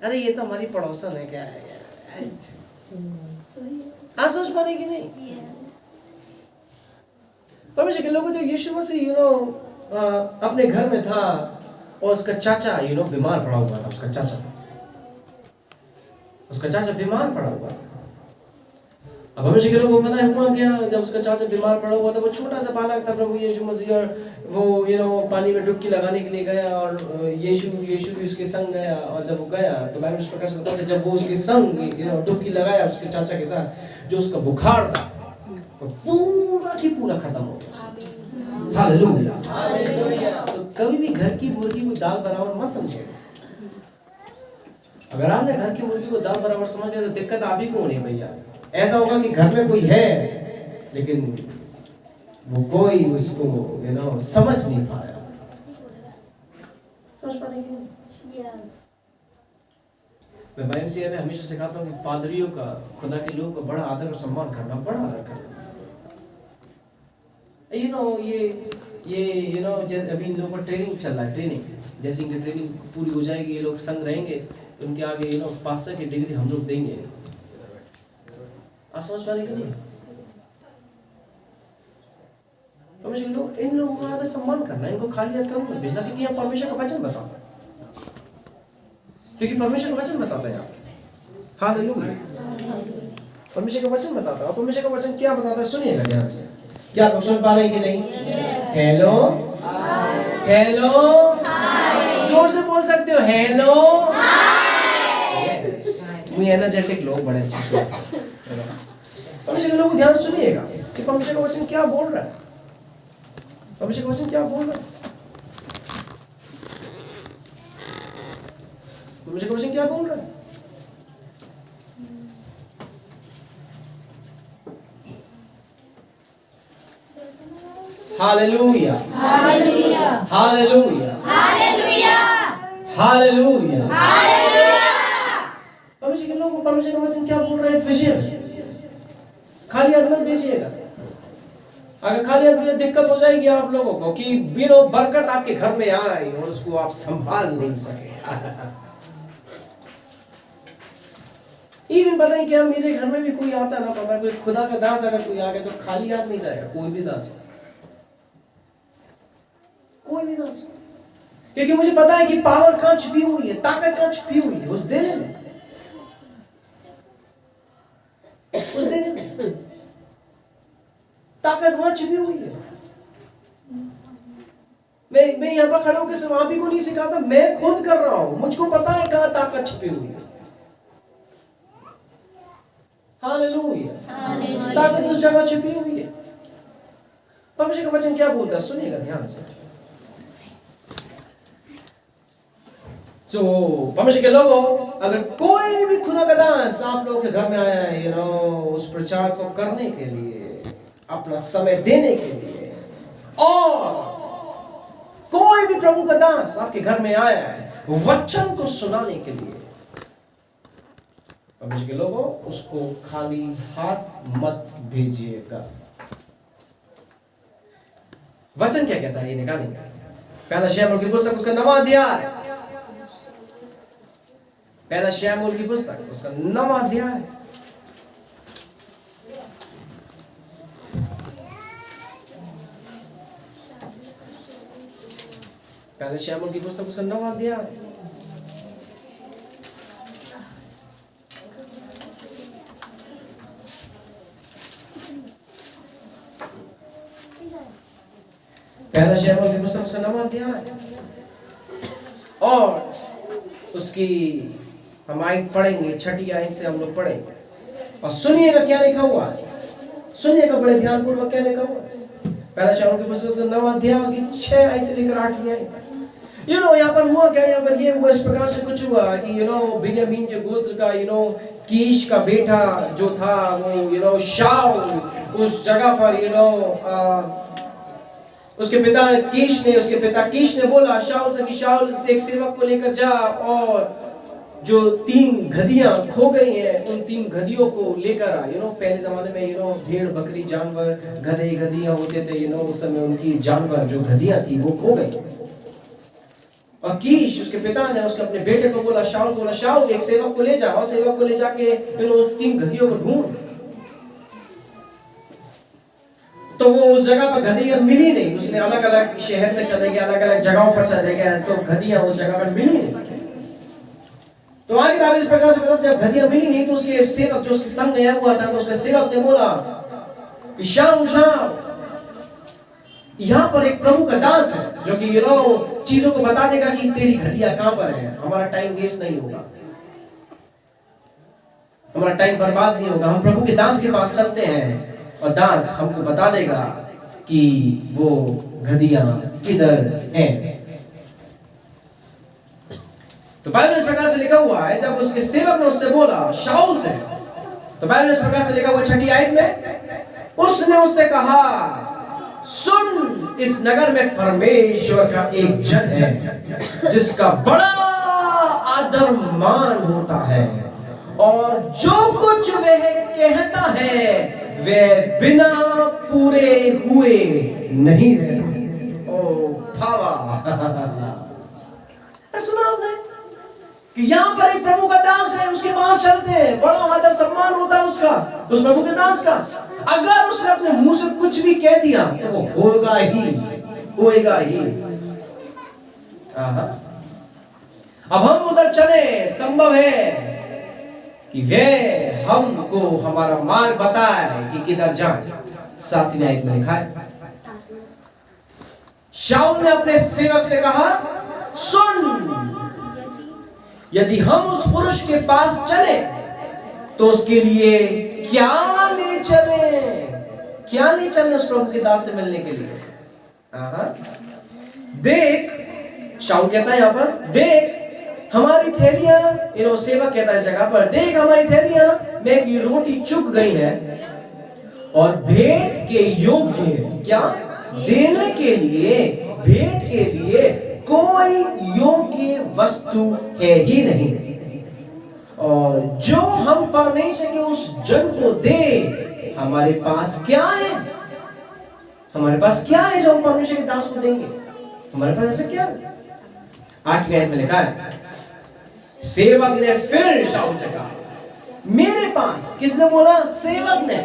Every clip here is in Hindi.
अरे ये तो हमारी पड़ोसन है, क्या है यार। आप सोच पा रहे कि नहीं? परमेश्वर के लोगों, जब यीशु मसीह अपने घर में था और उसका चाचा बीमार पड़ा हुआ था। उसका चाचा बीमार पड़ा हुआ था। अब हमेशा के लोगों को पता है हुआ क्या, जब उसका चाचा बीमार पड़ा हुआ था, वो छोटा सा बालक था प्रभु यीशु मसीह, और वो पानी में डुबकी लगाने के लिए गया, और यीशु भी उसके संग गया। और जब वो गया तो बाइबल इस प्रकार से बताता है, जब वो उसके संग डुबकी लगाया उसके चाचा के साथ, जो उसका बुखार था वो पूरा की पूरा खत्म हो गया। हालेलुया। तो कभी भी घर की मुर्गी को दाल बराबर मत समझिएगा। अगर आपने घर की मुर्गी को दाल बराबर समझ लिया तो दिक्कत आप ही को होनी है भैया। ऐसा होगा कि घर में कोई है लेकिन वो कोई उसको समझ नहीं पाया। समझ पा रहे हैं? मैं YMCA में हमेशा सिखाता हूँ कि पादरियों का, खुदा के लोगों का बड़ा आदर और सम्मान करना, बड़ा आदर करना। ये जैसे अभी इन लोगों का ट्रेनिंग चल रहा है, ट्रेनिंग जैसे इनकी ट्रेनिंग पूरी हो जाएगी, ये लोग संग रहेंगे तो उनके आगे पास्टर की डिग्री हम लोग देंगे। आप समझ पा रहे कि नहीं? तो इन लोगों का आदर सम्मान करना, इनको खाली हाथ कम मत भेजना, क्योंकि यहाँ परमेश्वर का वचन बताता है, क्योंकि परमेश्वर का वचन बताता है यहाँ। हालेलुया। परमेश्वर का वचन बताता है। परमेश्वर का वचन क्या बताता है सुनिएगा ध्यान से। क्या आप सुन पा रहे हैं कि नहीं? हेलो, हेलो, जोर से बोल सकते हो हेलो। मुझे एनर्जेटिक लोग बड़े अच्छे से। परमेश्वर के लोग ध्यान सुनिएगा कि परमेश्वर का वचन क्या बोल रहा है। परमेश्वर का वचन क्या बोल रहा है? परमेश्वर का वचन क्या बोल रहा है? Hallelujah, hallelujah, hallelujah, hallelujah, hallelujah, hallelujah. परमेश्वर के लोगों, परमेश्वर का वचन क्या बोल रहा है इस विषय में? खाली हाथ मत भेजिएगा। अगर खाली हाथ भेजिए दिक्कत हो जाएगी आप लोगों को कि बरकत आपके घर में आए और उसको आप संभाल नहीं सके। इवन पता है क्या, मेरे घर में भी कोई आता ना, पता कोई खुदा का दास अगर कोई आ गया तो खाली हाथ नहीं जाएगा। कोई भी दास, कोई भी दास, क्योंकि मुझे पता है कि पावर कहां छुपी हुई है, ताकत कहां छुपी हुई है। उस देने में ताकत वहां छुपी हुई है। मैं यहाँ पर खड़ा होकर सिर्फ आप ही को नहीं सिखाता, मैं खुद कर रहा हूं। मुझको पता है कहां ताकत छुपी हुई है। हालेलुया। ताकत उस जगह छुपी हुई है। परमेश्वर का वचन क्या बोलता है सुनिएगा ध्यान से। तो परमेश्वर के लोगों, अगर कोई भी खुदा का दास आप लोगों के घर में आया है उस प्रचार को करने के लिए, अपना समय देने के लिए, और कोई भी प्रभु का दास आपके घर में आया है वचन को सुनाने के लिए, परमेश्वर के लोगों, उसको खाली हाथ मत भेजिएगा। वचन क्या कहता है ये निकालेंगे। पहला शमूएल की पुस्तक उसका 9वां अध्याय, पहला शमूएल की पुस्तक उसका 9वां अध्याय, पहले शमूएल की पुस्तक उसका 9वां अध्याय, पहला शमूएल की पुस्तक उसका 9वां अध्याय, और उसकी हम आयत पढ़ेंगे, 6ठी आयत से हम लोग पढ़ेंगे। और सुनिएगा क्या लिखा हुआ है, सुनिएगा बड़े ध्यानपूर्वक क्या लिखा हुआ है। पहला शमूएल की पुस्तक उसका 9वां अध्याय उसकी 6 आयत से लेकर 8वीं आयत। यहाँ पर हुआ क्या, यहाँ पर ये हुआ इस प्रकार से कुछ हुआ कि बिन्यामीन के गोत्र का कीश का बेटा जो था वो शाऊल, उस जगह पर उसके पिता कीश ने बोला शाऊल से कि शाऊल से एक सेवक को लेकर जा, और जो 3 गधियां खो गई हैं उन 3 गधियों को लेकर आ। पहले जमाने में भेड़ बकरी जानवर गधे गधियां होते थे। उस समय उनकी जानवर जो गधियां थी वो खो गई, और कीश उसके पिता ने उसके अपने बेटे को बोला, शाऊल को बोला, शाऊल एक सेवक को ले जा, और सेवक को ले जाके फिर वो 3 गधियों को ढूंढ। तो वो उस जगह पर गधियां मिली नहीं, उसने अलग अलग शहर में चले गए, अलग अलग जगहों पर चले गए, तो गधियां उस जगह पर मिली नहीं। तो आगे बात इस प्रकार से पता, जब गधियां मिली नहीं तो उसके सेवक जो उसके संग गया हुआ था, तो उसके सेवक ने बोला कि शाऊल यहाँ पर एक प्रभु का दास है जो कि चीजों को बता देगा कि तेरी गधियां कहां पर है, हमारा टाइम वेस्ट नहीं होगा, हमारा टाइम बर्बाद नहीं होगा, हम प्रभु के दास के पास चलते हैं और दास हमको बता देगा कि वो गधियां किधर हैं। तो बाइबल इस प्रकार से लिखा हुआ है, जब उसके सेवक ने उससे बोला शाऊल से, तो बाइबल इस प्रकार से लिखा हुआ 6 आयत में, उसने उससे कहा, सुन, इस नगर में परमेश्वर का एक जन है जिसका बड़ा आदर मान होता है, और जो कुछ वह कहता है वह बिना पूरे हुए नहीं रहता। ओ भावा, सुना आपने कि यहाँ पर एक प्रभु का दास है, उसके पास चलते हैं, बड़ा आदर सम्मान होता है उसका, उस प्रभु के दास का। अगर उसने अपने मुंह से कुछ भी कह दिया तो वो होगा ही। अब हम उधर चले, संभव है कि वे हमको हमारा मार्ग बताए कि किधर जाए। 7 आयत में लिखा है, शाऊल ने अपने सेवक से कहा, सुन, यदि हम उस पुरुष के पास चले तो उसके लिए क्या ले चले उस प्रभु के दास से मिलने के लिए। देख, शाऊल कहता है यहाँ पर, देख हमारी थैलियां, सेवक कहता है इस जगह पर, देख हमारी थैलियां में की रोटी चुक गई है, और भेंट के योग्य क्या देने के लिए, भेंट के लिए कोई योग्य वस्तु है ही नहीं, और जो हम परमेश्वर के उस जन को दे, हमारे पास क्या है, जो हम परमेश्वर के दास को देंगे, हमारे पास ऐसा क्या है। 8 आयत में लिखा है, सेवक ने फिर शाऊल से कहा, मेरे पास, किसने बोला, सेवक ने,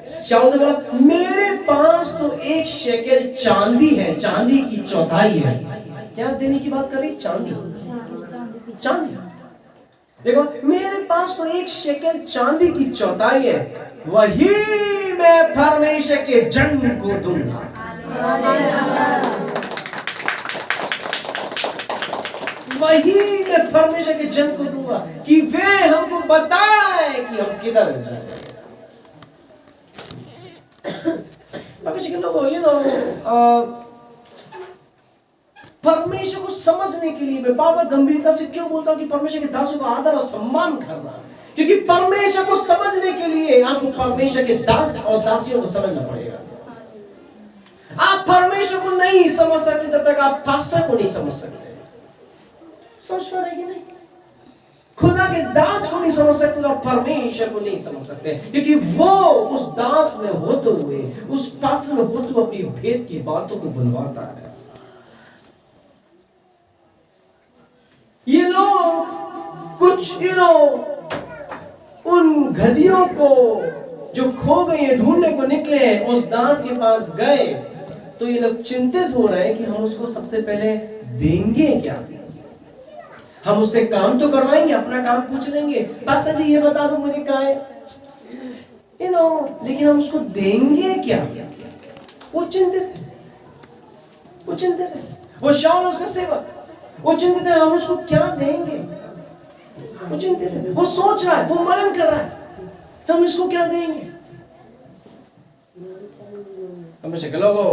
शाऊल से बोला, मेरे पास तो 1 शेकेल चांदी है, चांदी की चौथाई है। क्या देने की बात कर रही, चांदी। देखो, मेरे पास तो 1 शेकेल चांदी की चौथाई है, वही मैं परमेश्वर के जन को दूंगा। वही मैं परमेश्वर के जन को दूंगा कि वे हमको बताए कि हम किधर जाए। परमेश्वर के लोगों, परमेश्वर को समझने के लिए मैं बार बार गंभीरता से क्यों बोलता हूं कि परमेश्वर के दासों का आदर और सम्मान करना, क्योंकि परमेश्वर को समझने के लिए आपको परमेश्वर के दास और दासियों को समझना पड़ेगा। आप परमेश्वर को नहीं समझ सकते जब तक आप पास्टर को नहीं समझ सकते। समझ पा रहे कि नहीं? खुदा के दास को नहीं समझ सकते तो आप परमेश्वर को नहीं समझ सकते, क्योंकि वो उस दास में होते हुए, उस पास्टर में होते हुए अपनी भेद की बातों को बुलवाता है। ये लोग कुछ उन गधियों को जो खो गई है ढूंढने को निकले, उस दास के पास गए, तो ये लोग चिंतित हो रहे हैं कि हम उसको सबसे पहले देंगे क्या, हम उससे काम तो करवाएंगे, अपना काम पूछ लेंगे, पास्टर जी ये बता दो मुझे कहाँ है, लेकिन हम उसको देंगे क्या। वो चिंतित है, वो शाऊल उसका सेवक, वो चिंतित है हम उसको क्या देंगे, वो चिंतित है, वो सोच रहा है, वो मनन कर रहा है हम इसको क्या देंगे। हम से लोगों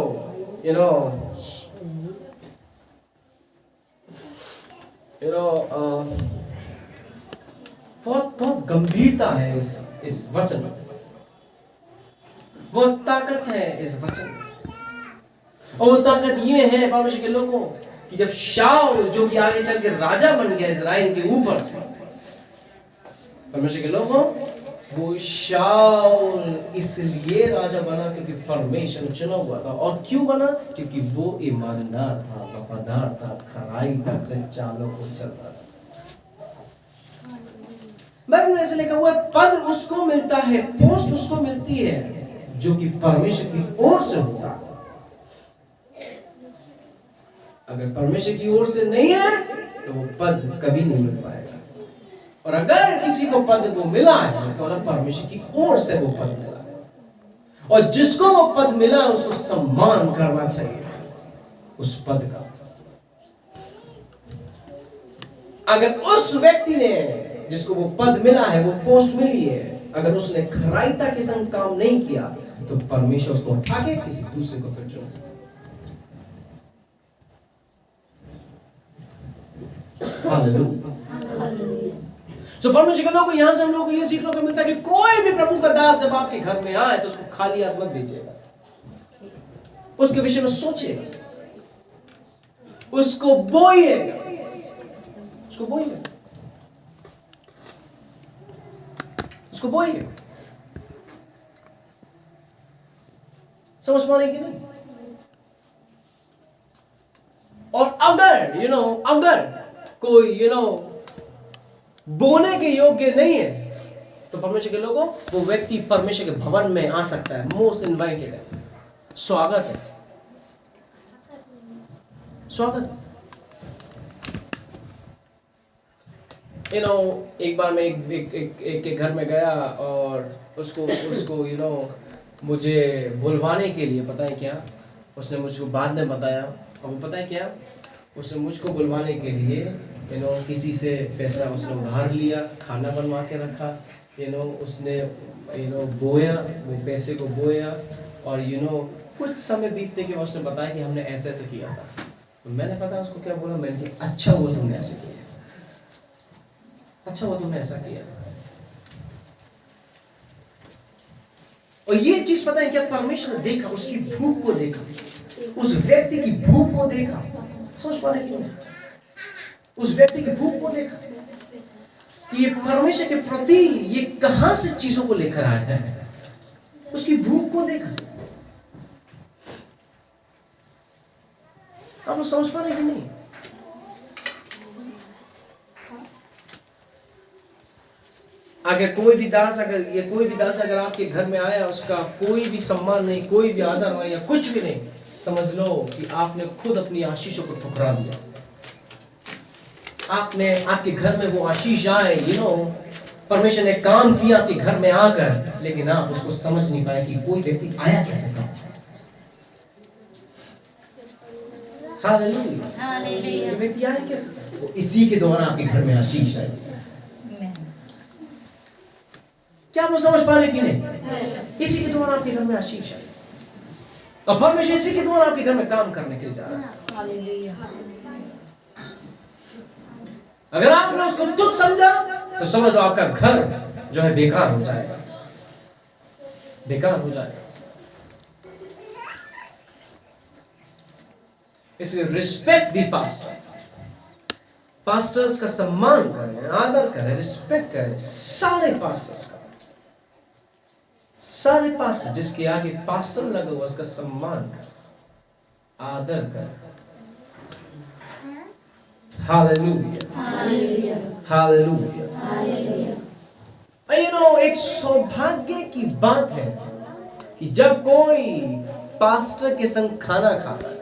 बहुत गंभीरता है इस वचन में, बहुत ताकत है इस वचन में, और वो ताकत ये है परमेश्वर के लोगों कि जब शाऊल जो कि आगे चल के राजा बन गया इजराइल के ऊपर, परमेश्वर के लोगों वो शाऊल इसलिए राजा बना क्योंकि परमेश्वर ने चुना हुआ था। और क्यों बना? क्योंकि वो ईमानदार था, वफादार था, खराई था, सच्चाइयों को चलता था। बाइबल में ऐसे लिखा हुआ है, पद उसको मिलता है, पोस्ट उसको मिलती है जो कि परमेश्वर की ओर से होता है। अगर परमेश्वर की ओर से नहीं है तो वो पद कभी नहीं मिल पाएगा। और अगर किसी को पद वो मिला है, इसका मतलब परमेश्वर की ओर से वो पद मिला है। और जिसको वो पद मिला उसको सम्मान करना चाहिए उस पद का। अगर उस व्यक्ति ने, जिसको वो पद मिला है, वो पोस्ट मिली है, अगर उसने खराइता के संग काम नहीं किया तो परमेश्वर उसको उठा के किसी दूसरे को फिर चुने। हालेलुया। तो परमेश्वर के लोगों को यहां से हम लोग को ये सीखने को मिलता है कि कोई भी प्रभु का दास जब आपके घर में आए तो उसको खाली हाथ मत भेजिएगा। उसके विषय में सोचिएगा, उसको बोइएगा, उसको बोइएगा, उसको बोइएगा। समझ पा रहे कि नहीं? और अगर अगर कोई बोने के योग्य नहीं है तो परमेश्वर के लोगों, वो व्यक्ति परमेश्वर के भवन में आ सकता है। मोस्ट इनवाइटेड है, स्वागत है, स्वागत। एक बार मैं एक के घर में गया और उसको मुझे बुलवाने के लिए, पता है क्या उसने मुझको बाद में बताया, और वो पता है क्या, उसने मुझको बुलवाने के लिए किसी से पैसा उसने उधार लिया, खाना बनवा के रखा, उसने बोया, वो पैसे को बोया, और कुछ समय बीतने के बाद उसने बताया कि हमने ऐसे ऐसे किया था। तो मैंने पता उसको क्या बोला, मैंने अच्छा हुआ तुमने ऐसे किया, अच्छा हुआ तुमने ऐसा किया। और ये चीज पता है क्या, परमेश्वर ने देखा, उसकी भूख को देखा, उस व्यक्ति की भूख को देखा। समझ पा रहे कि नहीं? उस व्यक्ति की भूख को देखा कि ये परमेश्वर के प्रति ये कहां से चीजों को लेकर आया है। उसकी भूख को देखा। आप लोग समझ पा रहे कि नहीं? अगर कोई भी दास अगर आपके घर में आया, उसका कोई भी सम्मान नहीं, कोई भी आदर नहीं या कुछ भी नहीं, समझ लो कि आपने खुद अपनी आशीषों को ठुकरा दिया। आपके घर में वो आशीष आए, परमेश्वर ने काम किया आपके घर में आकर, लेकिन आप उसको समझ नहीं पाए कि कोई व्यक्ति आया कैसे था। हालेलुया। व्यक्ति आया कैसे था? वो इसी के द्वारा आपके घर में आशीष आई। क्या आप लोग समझ पा रहे कि नहीं? इसी के द्वारा आपके घर में आशीष आई, और परमेश्वर इसी के द्वारा आपके घर में काम करने के लिए जा रहा है। हालेलुया। अगर आपने उसको तुच्छ समझा तो समझ लो आपका घर जो है बेकार हो जाएगा, बेकार हो जाएगा। इसलिए रिस्पेक्ट दी पास्टर, पास्टर्स का सम्मान करें, आदर करें, रिस्पेक्ट करें। सारे पास्टर्स का, सारे पास्टर जिसके आगे पास्टर लगा हुआ उसका सम्मान करें, आदर करें। Hallelujah, hallelujah. एक सौभाग्य की बात है कि जब कोई पास्टर के संग खाना खाता है।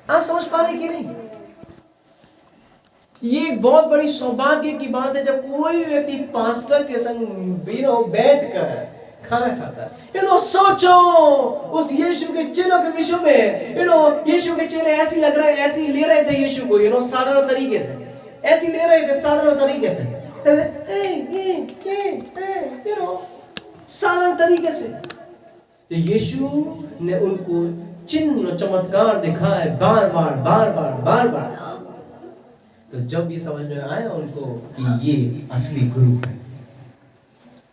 आप समझ पा रहे कि नहीं? ये एक बहुत बड़ी सौभाग्य की बात है जब कोई व्यक्ति पास्टर के संग बैठकर खाना खाता है। सोचो उस यीशु के चेलों के विषय में। यीशु के चेले ऐसी लग रहे, ऐसी ले रहे थे यीशु को, साधारण तरीके से, ऐसी ले रहे थे साधारण तरीके से, साधारण तरीके से। तो यीशु ने उनको चिन्ह चमत्कार दिखाए बार बार बार बार बार बार। तो जब ये समझ में आया उनको कि ये असली गुरु है।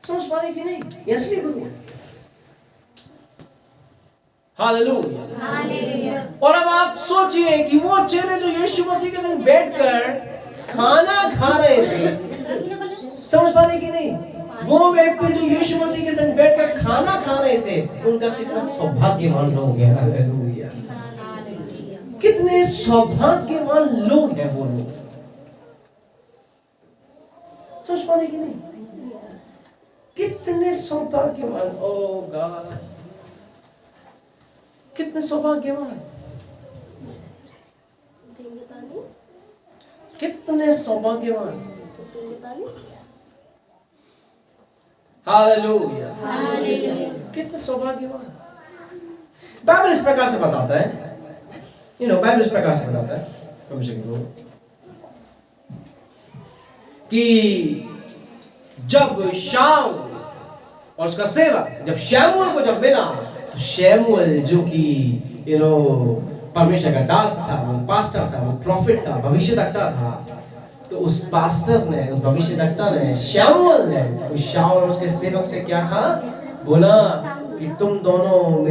समझ पा रहे कि नहीं? ये असली गुरु है। Hallelujah, hallelujah. और अब आप सोचिए कि वो चेले जो यीशु मसीह के संग बैठकर खाना खा रहे थे, समझ पा रहे कि नहीं? वो व्यक्ति जो यीशु मसीह के संग बैठकर खाना खा रहे थे, उनका कितना सौभाग्यवान लोग हैं। हालेलुया, कितने सौभाग्यवान लोग हैं वो लोग। सोच पा रहे कि नहीं? कितने सौभाग्यवान, ओ गॉड, कितने सौभाग्यवान, कितने सौभाग्यवान। हालेलुया, कितने सौभाग्यवान। बाइबल इस प्रकार से बताता है, बाइबल इस प्रकार से बताता है कि जब शाऊल और उसका सेवक जब शमूएल को जब मिला, तो शमूएल जो कि परमेश्वर का दास था, वो पास्टर था, वो प्रॉफिट था, भविष्यद्वक्ता था, तो उस पास्टर ने, उस भविष्यद्वक्ता ने, शमूएल ने उस शाऊल और उसके सेवक से क्या कहा? बोला कि तुम दोनों